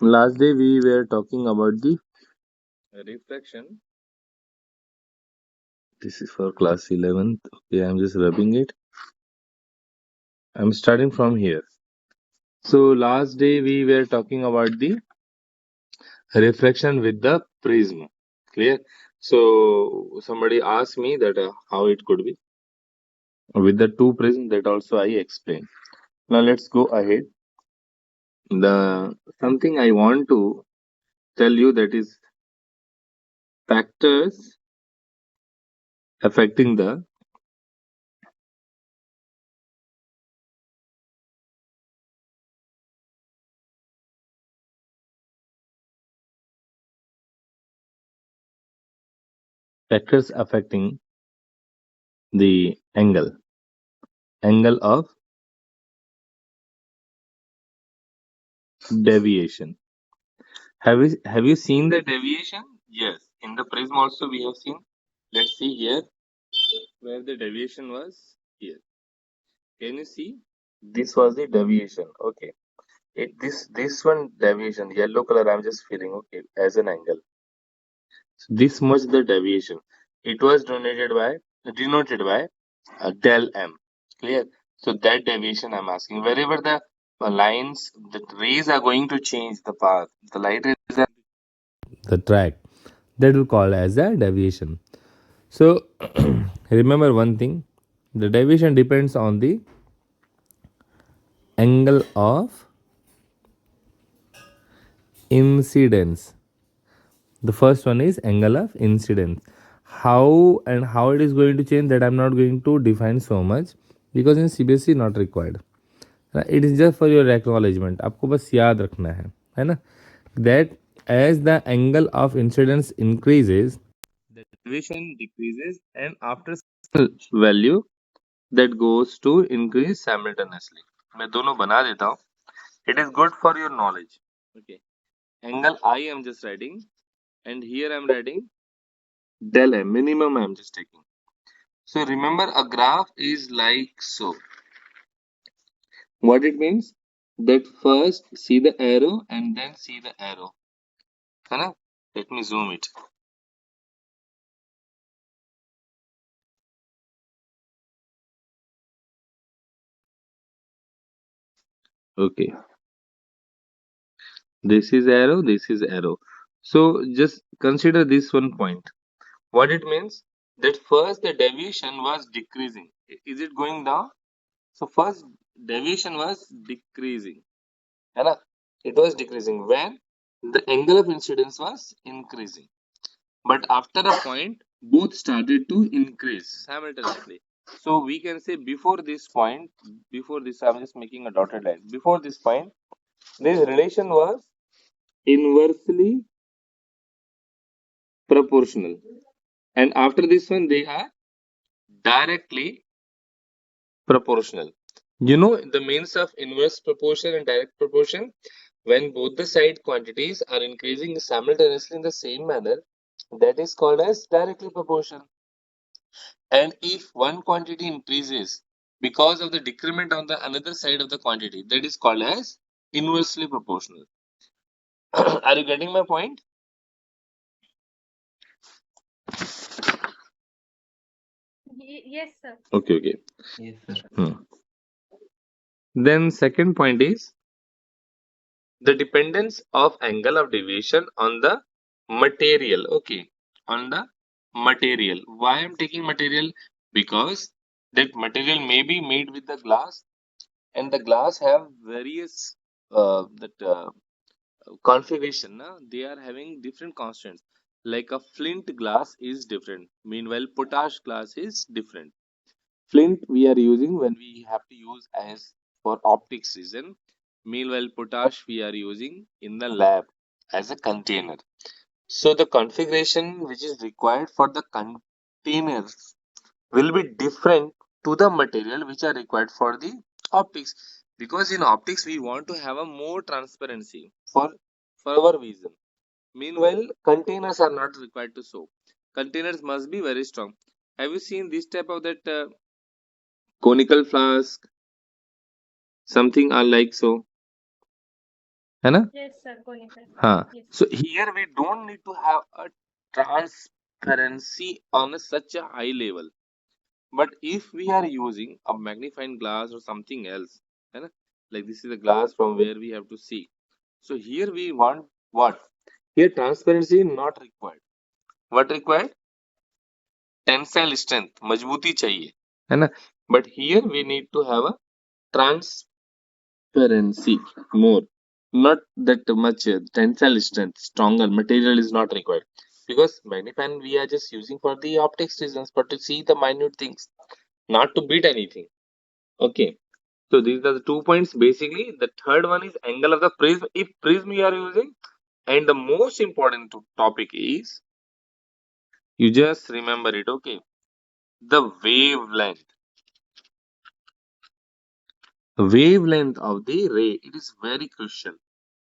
Last day we were talking about the refraction. This is for class 11th. Okay, I'm just rubbing it. I'm starting from here. So last day we were talking about the refraction with the prism. Clear? So somebody asked me that how it could be with the two prism, that also I explained. Now let's go ahead. The something I want to tell you, that is factors affecting the factors affecting the angle of deviation. Have you seen the deviation? Yes. In the prism also we have seen. Let's see here where the deviation was. Here. Can you see? This was the deviation. Okay. This one deviation, yellow color I'm just feeling, okay, as an angle. So this much the deviation. It was denoted by del m. Clear? So that deviation I'm asking. Wherever the lines, the rays are going to change the path. The light rays are the track, that will call as a deviation. So remember one thing, the deviation depends on the angle of incidence. The first one is angle of incidence. How it is going to change, that I'm not going to define so much, because in CBSE not required. It is just for your acknowledgement. आपको बस याद रखना है ना? That as the angle of incidence increases, the deviation decreases, and after value that goes to increase simultaneously. मैं दोनों बना देता हूँ. It is good for your knowledge. Okay. Angle I am just writing, and here I am writing del m. Minimum I am just taking. So remember, a graph is like so. What it means? That first see the arrow and then see the arrow. है ना? Let me zoom it. Okay. This is arrow, this is arrow. So just consider this one point. What it means? That first the deviation was decreasing. Is it going down? So first deviation was decreasing. है ना? It was decreasing when the angle of incidence was increasing. But after a point, both started to increase simultaneously. So we can say before this point, before this, I'm just making a dotted line. Before this point, this relation was inversely proportional. And after this one, they are directly proportional. You know the means of inverse proportion and direct proportion? When both the side quantities are increasing simultaneously in the same manner, that is called as directly proportional. And if one quantity increases because of the decrement on the another side of the quantity, that is called as inversely proportional. Are you getting my point? Yes, sir. Okay, okay. Yes, sir. Then second point is the dependence of angle of deviation on the material. Okay, on the material. Why I'm taking material? Because that material may be made with the glass, and the glass have various that configuration. They are having different constants. Like a flint glass is different. Meanwhile, potash glass is different. Flint we are using when we have to use as for optics reason. Meanwhile, potash we are using in the lab as a container. So the configuration which is required for the containers will be different to the material which are required for the optics, because in optics we want to have a more transparency for our vision. Meanwhile, containers are not required to soak. Containers must be very strong. Have you seen this type of that conical flask, something are like so, है ना? Yes, sir. Going sir. हाँ. Yes. So here we don't need to have a transparency on such a high level. But if we are using a magnifying glass or something else, है ना? Like this is the glass from where we have to see. So here we want what? Here transparency not required. What required? Tensile strength, मजबूती चाहिए, है ना? But here we need to have a transparency more, not that much tensile strength. Stronger material is not required because magnifying we are just using for the optics reasons, but to see the minute things, not to beat anything. Okay. So these are the 2 points basically. The third one is angle of the prism. If prism you are using, and the most important topic is you just remember it. Okay, the wavelength of the ray. It is very crucial.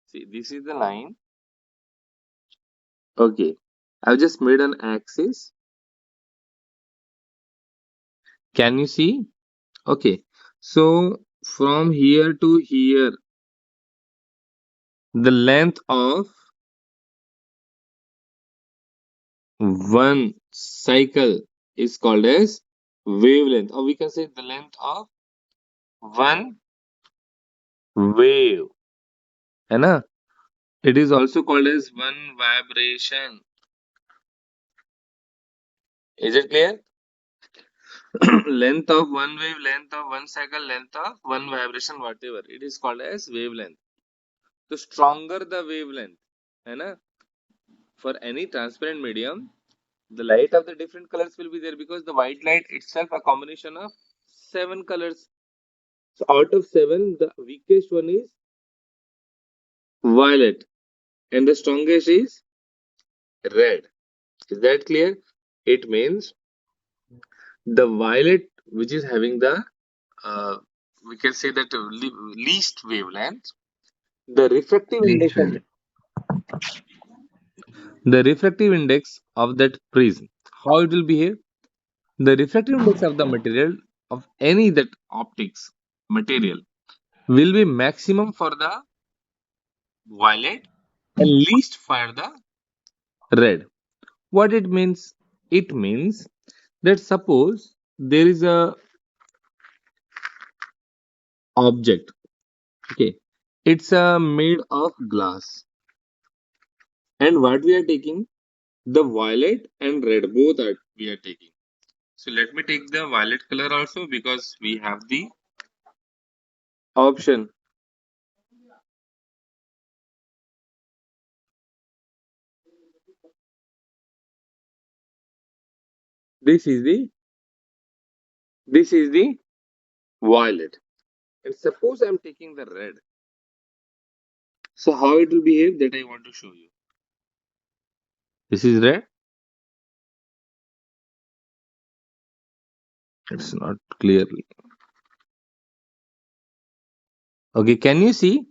See, this is the line. Okay, I've just made an axis. Can you see? Okay, so from here to here, the length of one cycle is called as wavelength, or we can say the length of one wave, है ना? It is also called as one vibration. Is it clear? Length of one wave, length of one cycle, length of one vibration, whatever. It is called as wavelength. The stronger the wavelength, है ना? For any transparent medium, the light of the different colors will be there because the white light itself a combination of 7 colors. So out of 7, the weakest one is violet and the strongest is red. Is that clear? It means the violet, which is having the uh, we can say that least wavelength, the refractive Least index of favorite. that prism, how it will behave? The refractive index of the material of any that optics material will be maximum for the violet and least for the red. What it means? It means that suppose there is a object, okay, it's made of glass, and what we are taking, the violet and red both are we are taking. So let me take the violet color also because we have the option. This is the violet. And suppose I'm taking the red. So how it will behave that I want to show you. This is red. It's not clearly. Okay, can you see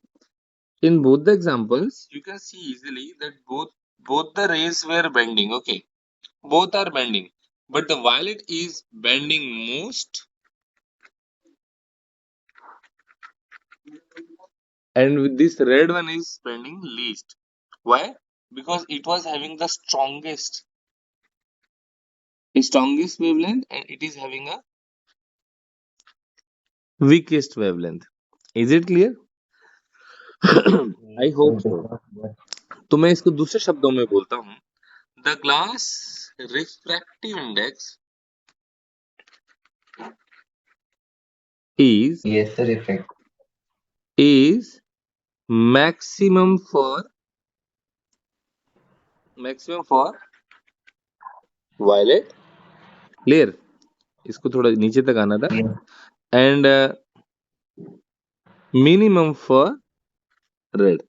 in both the examples? You can see easily that both the rays were bending. Okay, both are bending, but the violet is bending most, and with this red one is bending least. Why? Because it was having the strongest wavelength, and it is having a weakest wavelength. Is it clear? I Yes, sir, hope so. because that तो मैं इसको दूसरे शब्दों में बोलता हूँ. The glass refractive index is yes, sir, effect. is maximum for violet. Clear? इसको थोड़ा नीचे तक आना था. Yes, And minimum for red.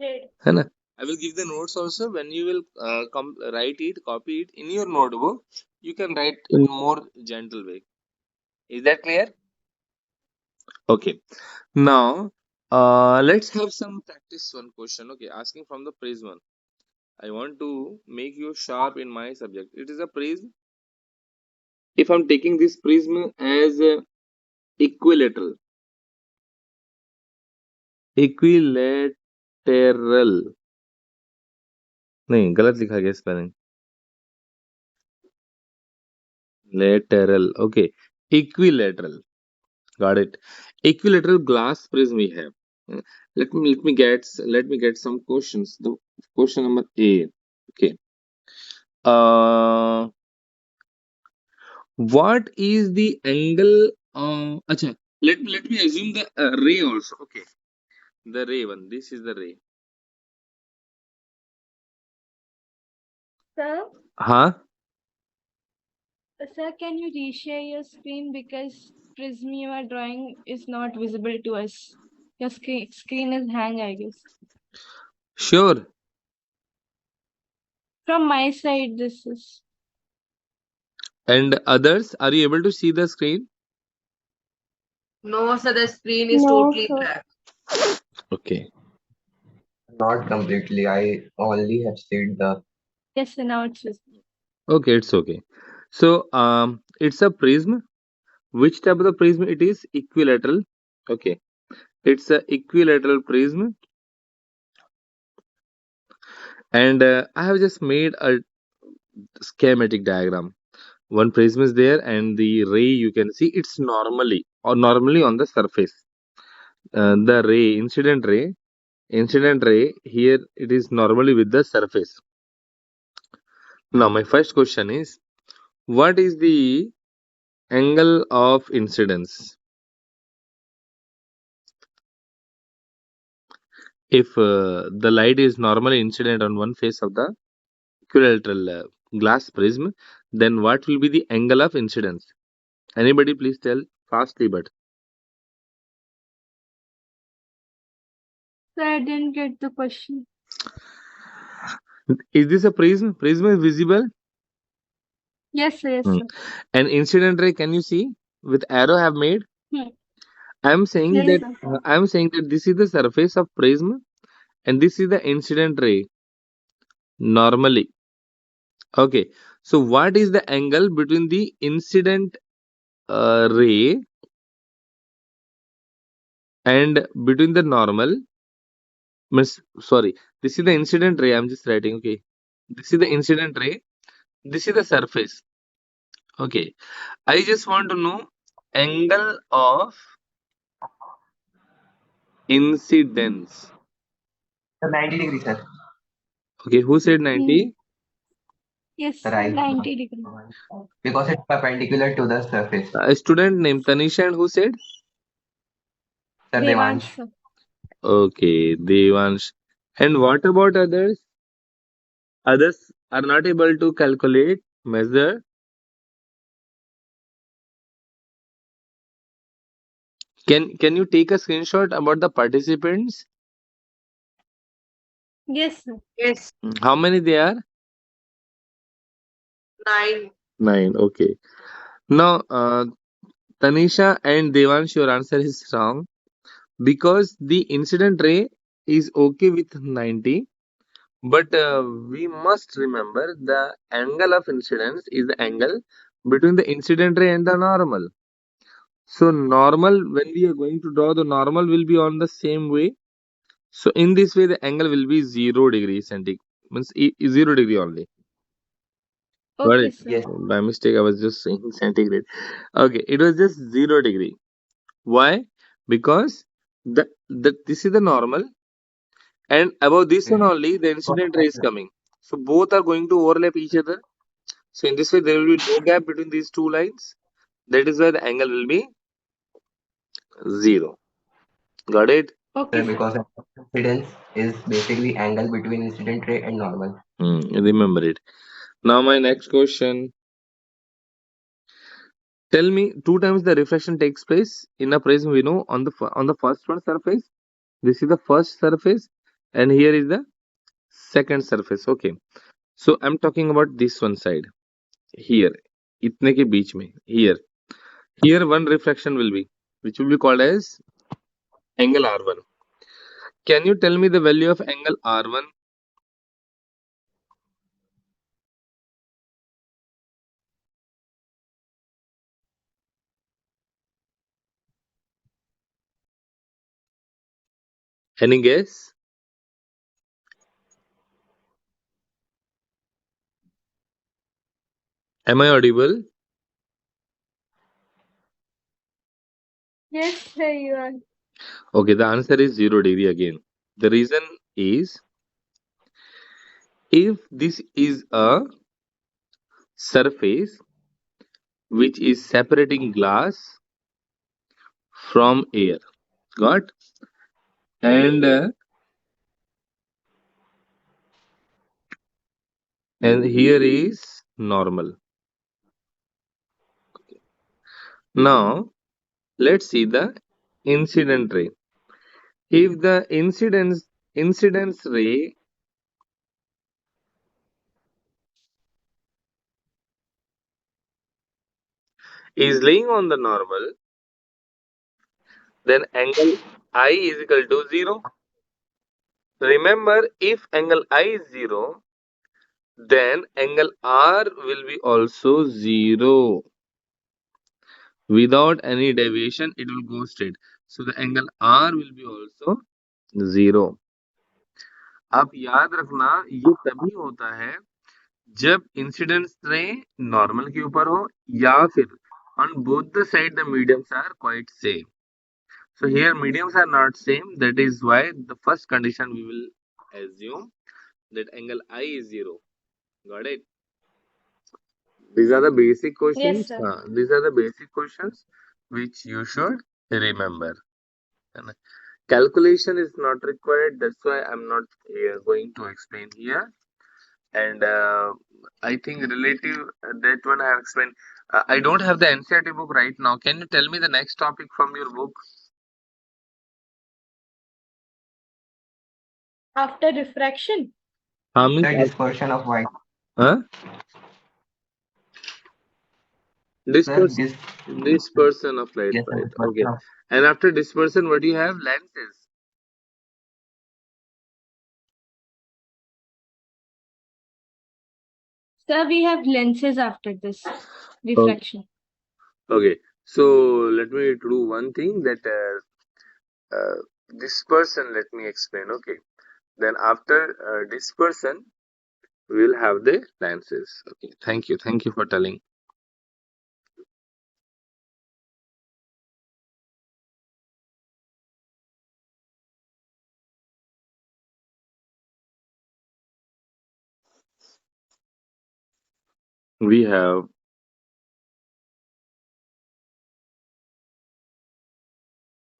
Red. है ना? I will give the notes also. When you will write it, copy it in your notebook, you can write in more gentle way. Is that clear? Okay. Now, let's have some practice one question. Okay, asking from the prism. I want to make you sharp in my subject. It is a prism. If I'm taking this prism as equilateral, equilateral, नहीं गलत लिखा गया spelling, lateral, okay, equilateral, got it. Equilateral glass prism we have. Let me get some questions. The question number A, okay. uh what is the angle, acha, let me assume the ray also, okay. The ray one, this is the ray. Sir, Huh? sir, can you reshare your screen because prism you are drawing is not visible to us. Your screen is hang, I guess. Sure. From my side, this is. And others, are you able to see the screen? No, sir, the screen is No, totally sir. black. Okay. Not completely. I only have seen the Yes, sir, now it's visible. Okay, it's okay. So, it's a prism. Which type of the prism it is? Equilateral. Okay. It's a equilateral prism. And I have just made a schematic diagram. One prism is there, and the ray you can see it's normally on the surface. The ray, incident ray here it is normally with the surface. Now, my first question is, what is the angle of incidence? If the light is normally incident on one face of the equilateral glass prism, then what will be the angle of incidence? Anybody please tell fastly, but Sir, I didn't get the question. is this a prism? Prism is visible. Yes, sir, yes, Hmm. sir. And incident ray, can you see with arrow have made? Hmm. I'm saying Yes, that sir. this is the surface of prism and this is the incident ray normally. Okay. So what is the angle between the incident ray and between the normal? Means, sorry, this is the incident ray. I'm just writing. Okay. This is the incident ray. This is the surface. Okay. I just want to know angle of incidence. 90 degrees, sir. Okay. Who said Hmm. 90? Yes, sir, Right. 90 degree. Because it's perpendicular to the surface. Student name Tanisha, and who said? Sir Devansh, Devansh. sir. Okay. Devansh. And what about others? Others are not able to calculate, measure. Can you take a screenshot about the participants? Yes, sir. Yes, How many they are? 9. Nine. Okay. Now, Tanisha and Devansh, your answer is wrong because the incident ray is okay with 90, but we must remember the angle of incidence is the angle between the incident ray and the normal. So, normal, when we are going to draw, the normal will be on the same way. So, in this way, the angle will be 0 degree centigrade, means 0 degree only. Got Okay, it? sir. Yes. By mistake, I was just saying centigrade. Okay, it was just 0 degree. Why? Because the this is the normal, and above this one Okay. only the incident ray is coming. So both are going to overlap each other. So in this way there will be no gap between these two lines. That is why the angle will be 0. Got it? Okay, Sir, sir. because incidence is basically angle between incident ray and normal. Remember it. Now my next question. Tell me, two times the reflection takes place in a prism. We know on the first one surface. This is the first surface, and here is the second surface. Okay. So I'm talking about this one side here. इतने के बीच में here. Here one refraction will be, which will be called as angle R1. Can you tell me the value of angle R1? Any guess? Am I audible? Yes, sir, you are. Okay, the answer is 0 degree again. The reason is, if this is a surface which is separating glass from air, got, and here is normal. Now let's see the incident ray. If the incidence ray is laying on the normal, then angle I is equal to 0. Remember, if angle I is 0, then angle R will be also 0. Without any deviation, it will go straight. So the angle R will be also 0. अब याद रखना, ये तभी होता है जब incidence रे normal के ऊपर हो, या फिर on both the side the mediums are quite same. So here mediums are not same. That is why the first condition we will assume that angle I is 0. Got it? These are the basic Yes, questions. sir. These are the basic questions which you should remember. And calculation is not required. That's why I'm not going to explain here. And I think relative, that one I have explained. I don't have the NCERT book right now. Can you tell me the next topic from your book? After refraction. Means, The dispersion of white. huh? Sir, Dispersion. Dispersion of light, yes, sir, right? dispersion Okay. of And after dispersion, what do you have? Lenses. Sir, we have lenses after this Oh, refraction. okay. So let me do one thing, that dispersion. Let me explain. Okay. Then after dispersion, we will have the lenses. Okay. Thank you. Thank you for telling. We have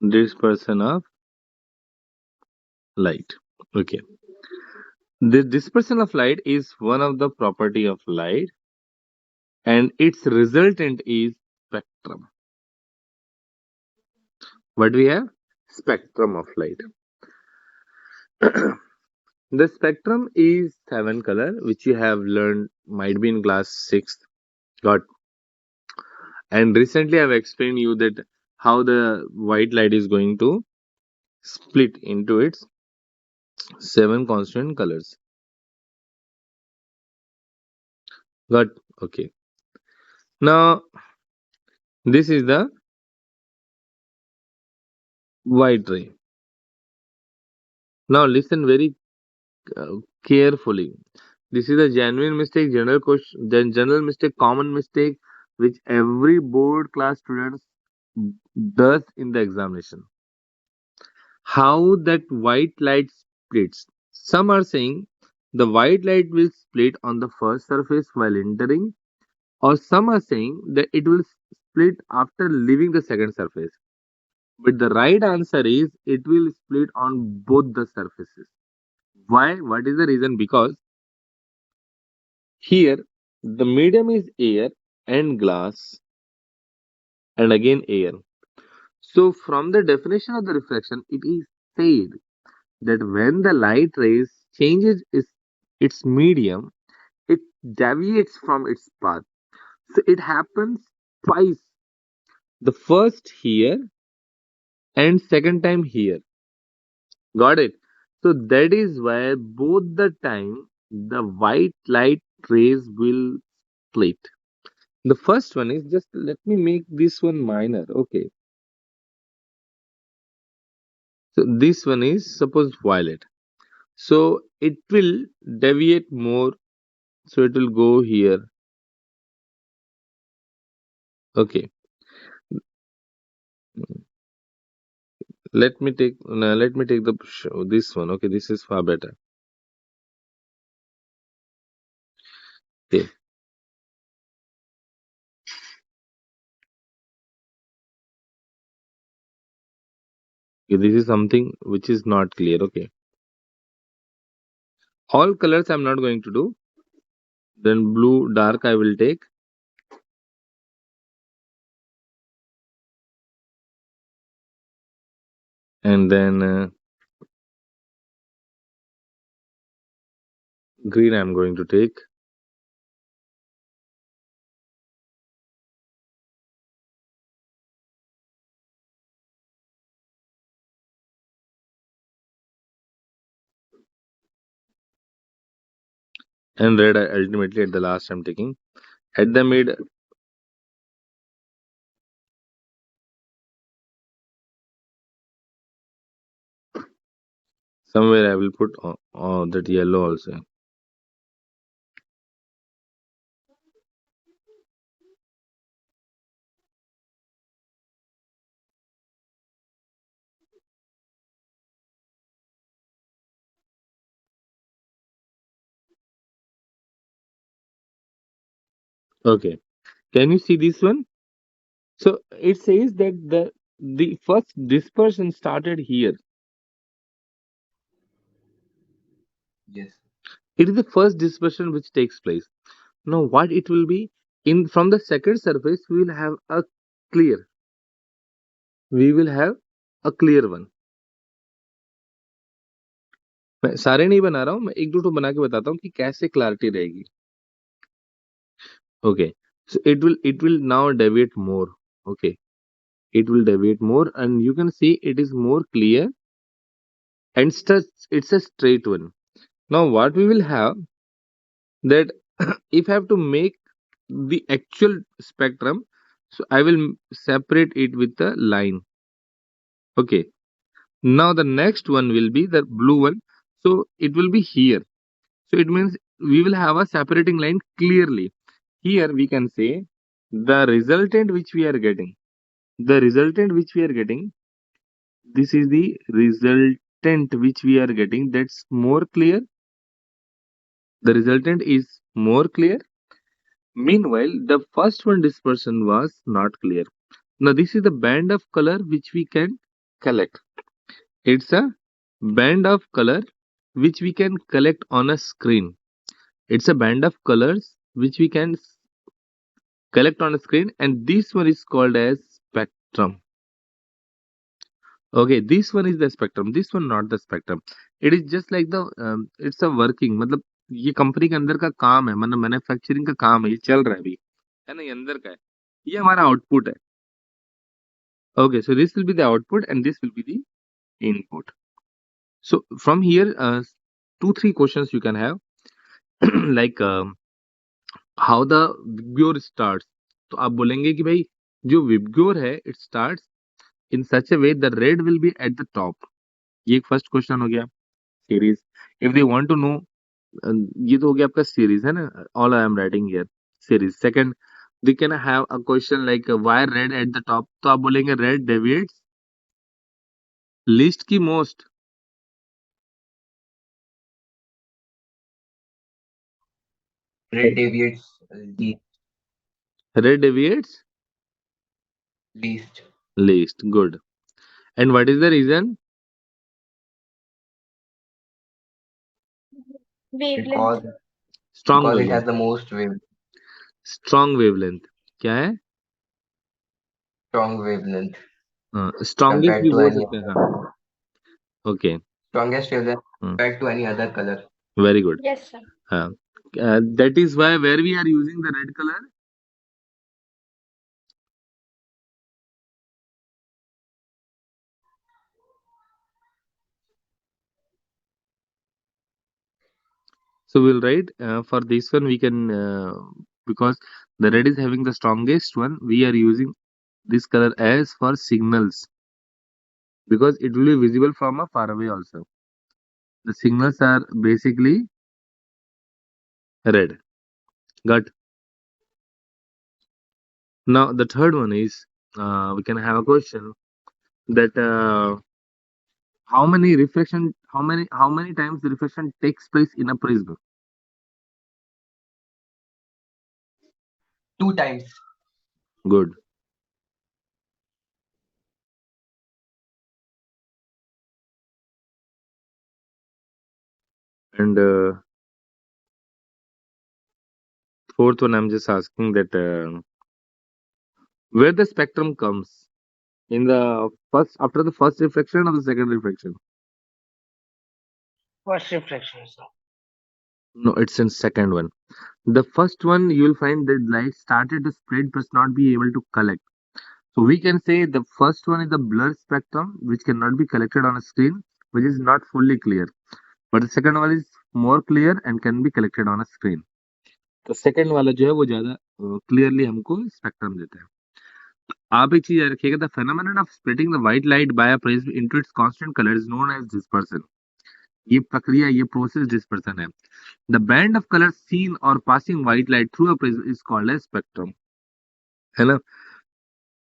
dispersion of light. Okay. The dispersion of light is one of the property of light, and its resultant is spectrum. What we have? Spectrum of light. The spectrum is 7 color, which you have learned, might be in class 6. Got. And recently I've explained you that how the white light is going to split into its 7 constant colors. Got. Okay. Now this is the white ray. Now listen very carefully. This is a genuine mistake, general question, then general mistake, common mistake, which every board class students does in the examination. How that white light splits. Some are saying the white light will split on the first surface while entering, or some are saying that it will split after leaving the second surface. But the right answer is it will split on both the surfaces. Why? What is the reason? Because here the medium is air and glass, and again air. So from the definition of the refraction, it is said that when the light rays changes its medium, it deviates from its path. So it happens twice. The first here and second time here. Got it? So that is why both the time the white light rays will split. The first one is, just let me make this one minor. Okay. So this one is suppose violet. So it will deviate more. So it will go here. Okay. Let me take the this one. Okay, this is far better. Okay. Okay, this is something which is not clear. Okay. All colors I'm not going to do. Then blue dark I will take, and then green I'm going to take. And red ultimately at the last I'm taking. At the mid, somewhere I will put that yellow also. Okay. Can you see this one? So it says that the first dispersion started here. Yes. It is the first dispersion which takes place. Now what it will be in from the second surface we will have a clear. We will have a clear one. मैं सारे नहीं बना रहा हूँ, मैं एक दो तो बना के बताता हूँ कि कैसे क्लैरिटी रहेगी. Okay, so it will now deviate more. Okay, it will deviate more, and you can see it is more clear, and it's a straight one. Now what we will have that if I have to make the actual spectrum, so I will separate it with a line. Okay, now the next one will be the blue one, so it will be here. So it means we will have a separating line clearly. Here we can say the resultant which we are getting. The resultant which we are getting, this is the resultant which we are getting. That's more clear. The resultant is more clear. Meanwhile, the first one dispersion was not clear. Now this is the band of color which we can collect. It's a band of color which we can collect on a screen. It's a band of colors which we can collect on a screen, and this one is called as spectrum. Okay, this one is the spectrum. This one not the spectrum. It is just like the it's a working. मतलब ये company के अंदर का काम है, मतलब manufacturing का काम है, ये चल रहा है अभी, है ना, ये अंदर का है, ये हमारा आउटपुट है. Okay, so this will be the output and this will be the input. So from here, two three questions you can have like how the Vibgyor starts. तो आप बोलेंगे कि भाई जो Vibgyor है it starts in such a way the red will be at the top. ये एक first question हो गया. Series, if they want to know, ये तो हो गया आपका सीरीज है ना, all I am writing here series. Second, they can have a question like why red at the top, तो आप बोलेंगे रेड डेविएट्स लीस्ट की most. Red deviates least. Red deviates Least. Least. Good. And what is the reason? Wavelength. Because strong because it wavelength. has the most strong wavelength क्या है? strong wavelength strongest compared भी to बोल any सकते हैं, हाँ. Okay. strongest wavelength compared to any other color. Very good. Yes, sir. हाँ, that is why where we are using the red color. So we'll write for this one we can because the red is having the strongest one, we are using this color as for signals. because it will be visible from a far away also. The signals are basically red. Got. Now the third one is we can have a question that how many times the reflection takes place in a prism? Two times. Good. And fourth one, I'm just asking that where the spectrum comes in the first after the first reflection or the second reflection? First reflection, sir. No, it's in second one. The first one you will find that light started to spread but not be able to collect. So we can say the first one is the blur spectrum which cannot be collected on a screen, which is not fully clear. But the second one is more clear and can be collected on a screen. तो second वाला जो है वो ज्यादा clearly हमको spectrum देता है. आप एक चीज याद रखिएगा, the phenomenon of splitting the white light by a prism into its constant colour is known as dispersion. ये प्रक्रिया, ये प्रोसेस डिस्पर्सन है. The band of colour seen और passing white light through a prism is called as spectrum. है ना.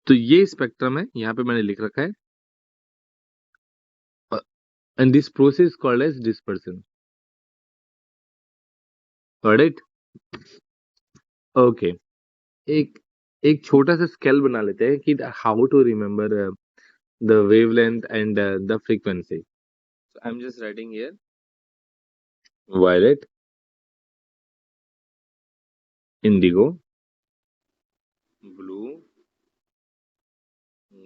तो ये spectrum है, यहाँ पे मैंने लिख रखा है, and this process called as dispersion. Got it. Okay. एक एक छोटा सा स्केल बना लेते हैं कि how to remember the wavelength and the frequency. So I'm just writing here violet, indigo, blue,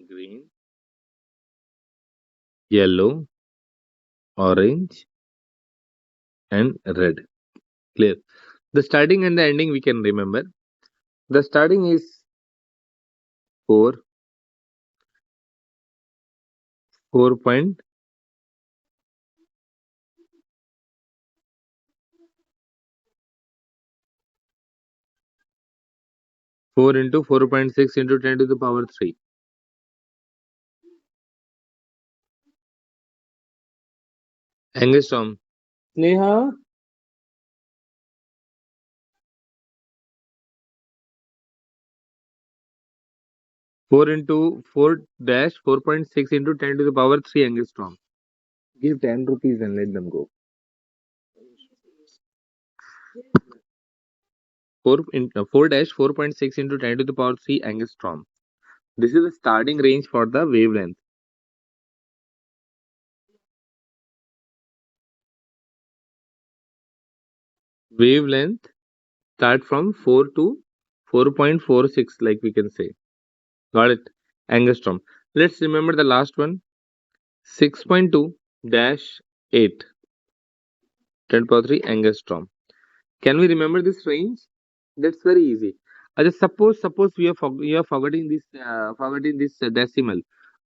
green, yellow, orange, and red. Clear. The starting and the ending we can remember. The starting is 4, 4.4 into 4.6 into 10 to the power 3. Angstrom. Sneha. 4 into 4 dash 4.6 into 10 to the power 3 angstrom. Give 10 rupees and let them go. 4 dash 4.6 into 10 to the power 3 angstrom. This is the starting range for the wavelength. Wavelength start from 4 to 4.46, like we can say. Got it? Angstrom. Let's remember the last one. 6.2 dash 8. 10 to the power 3 angstrom. Can we remember this range? That's very easy. Just suppose we are forgetting this decimal.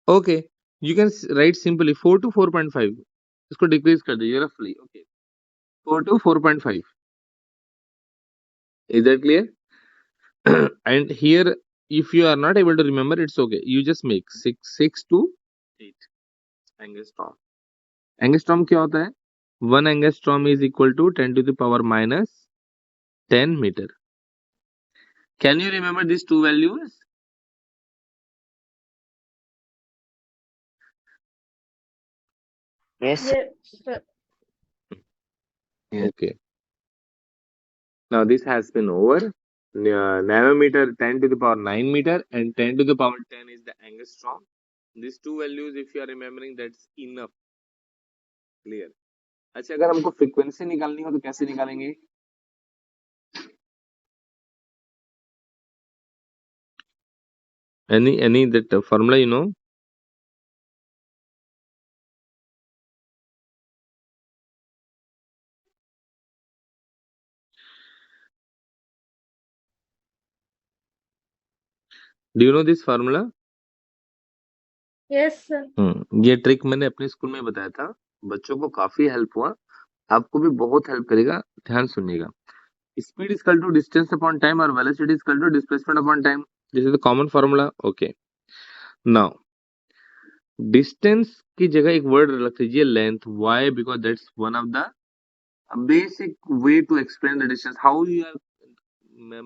Okay, you can write simply 4 to 4.5. इसको decrease कर दीजिए roughly. Okay, 4 to 4.5. Is that clear? And here, if you are not able to remember, it's okay. You just make 6 to 8 angstrom. Angstrom क्या होता है? 1 angstrom is equal to 10 to the power minus 10 meter. Can you remember these two values? Yes, sir. Yes, sir. Yes. Okay. Now this has been over. Nanometer 10 to the power 9 meter and 10 to the power 10 is the angstrom. These two values, if you are remembering, that's enough. Clear. अच्छा, अगर हमको frequency निकालनी हो तो कैसे निकालेंगे? Any that formula you know? Do you know this formula? Yes, sir. ये trick मैंने अपने स्कूल में बताया था, बच्चों को काफी हेल्प हुआ, आपको भी बहुत हेल्प करेगा. ध्यान सुनिएगा. Speed is equal to distance upon time or velocity is equal to displacement upon time. This is the common formula. Okay. Now distance की जगह एक वर्ड रख लीजिए length. Why? Because that's one of the basic way to explain the distance. How you are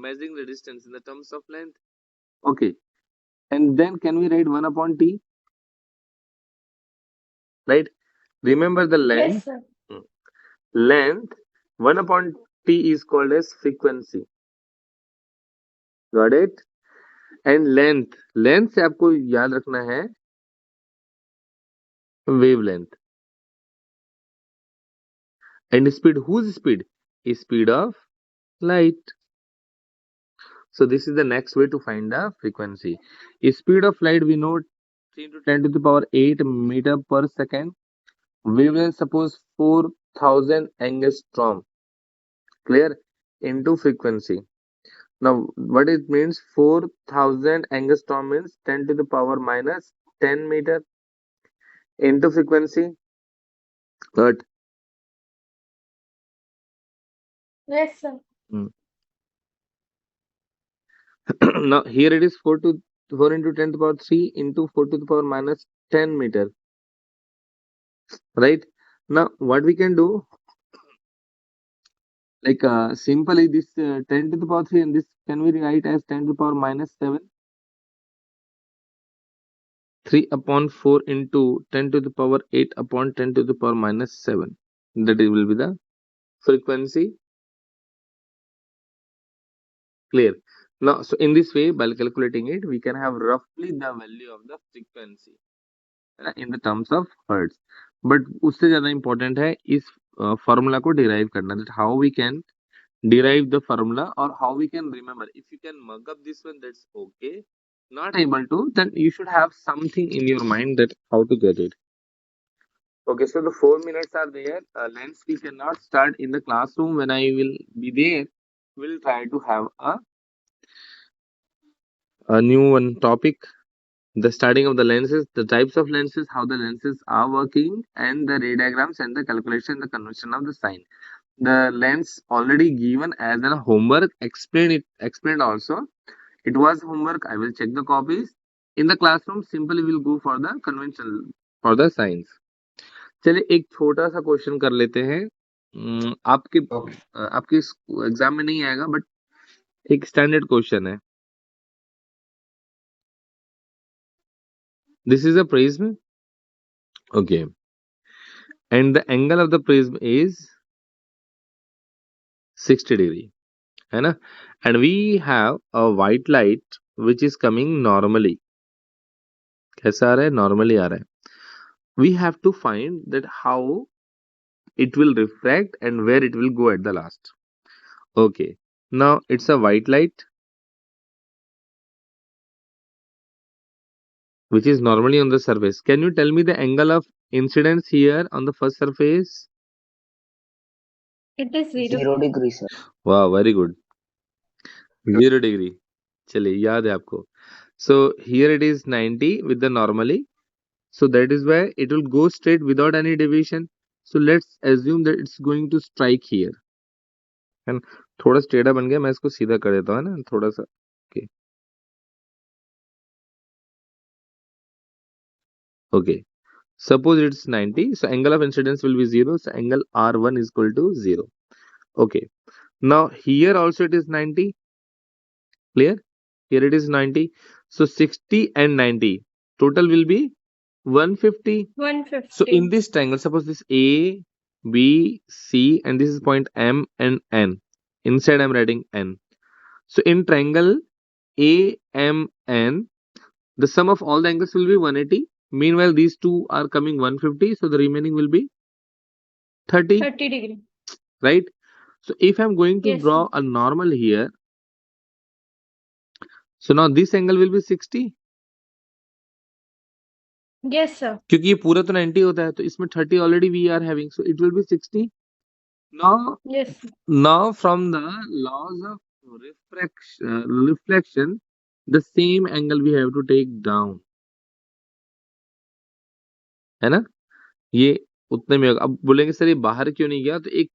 measuring the distance in the terms of length. Okay, and then can we write 1 upon t? Right? Remember the Yes, length. sir. Hmm. Length 1 upon t is called as frequency. Got it? And length से आपको याद रखना है wavelength. And speed, whose speed? Is speed of light. So this is the next way to find the frequency. Speed of light we know 3 into 10 to the power 8 meter per second. Wavelength suppose 4000 angstrom. Clear? Into frequency. Now what it means, 4000 angstrom means 10 to the power minus 10 meter into frequency. But Yes, sir. now here it is 4 into 10 to the power 3 into 4 to the power minus 10 meter. Right? Now what we can do, like simply this 10 to the power 3 and this can we write as 10 to the power minus 7. 3 upon 4 into 10 to the power 8 upon 10 to the power minus 7. That it will be the frequency. Clear? Now, so in this way, by calculating it, we can have roughly the value of the frequency in the terms of hertz. But उससे ज़्यादा important है इस formula को derive करना. That how we can derive the formula or how we can remember. If you can mug up this one, that's okay. Not able to, then you should have something in your mind that how to get it. Okay, so the 4 minutes are there. Lens we cannot start in the classroom. When I will be there, we'll try to have a new one topic. The starting of the lenses, the types of lenses, how the lenses are working, and the ray diagrams and the calculation, the conversion of the sign. The lens already given as a homework. Explained also. It was homework. I will check the copies. In the classroom, simply we'll go for the conventional for the signs. चलिए एक छोटा सा question कर लेते हैं. आपके Okay. आपके exam में नहीं आएगा बट एक स्टैंडर्ड क्वेश्चन है. This is a prism. Okay, and the angle of the prism is 60 degree, है ना. And we have a white light which is coming normally. कैसा आ रहा है? नॉर्मली आ रहा है. We have to find that how it will refract and where it will go at the last. Okay, now it's a white light which is normally on the surface. Can you tell me the angle of incidence here on the first surface? It is 0. 0 degree, sir. Wow, very good. 0 degree. चलिए याद है आपको. So here it is 90 with the normally. So that is why it will go straight without any deviation. So let's assume that it's going to strike here. And थोड़ा टेढ़ा बन गया, मैं इसको सीधा कर देता हूँ ना थोड़ा सा. Okay. Okay. Suppose it's 90, so angle of incidence will be 0, so angle R1 is equal to 0. Okay. Now here also it is 90. Clear? Here it is 90. So 60 and 90. Total will be 150. 150. So in this triangle, suppose this A, B, C, and this is point M and N. Inside I'm writing N. So in triangle AMN, the sum of all the angles will be 180. Meanwhile, these two are coming 150, so the remaining will be 30. 30 degree. Right? So if I'm going to Yes, draw a normal here, so now this angle will be 60. Yes, sir. क्योंकि ये पूरा तो 90 होता है, तो इसमें 30 already we are having, so it will be 60. Yes. Now from the laws of reflection, the same angle we have to take down, है ना. ये उतने में होगा. अब बोलेंगे सर ये बाहर क्यों नहीं गया, तो एक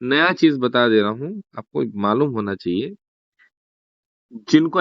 नया चीज बता दे रहा हूँ, आपको मालूम होना चाहिए. जिनको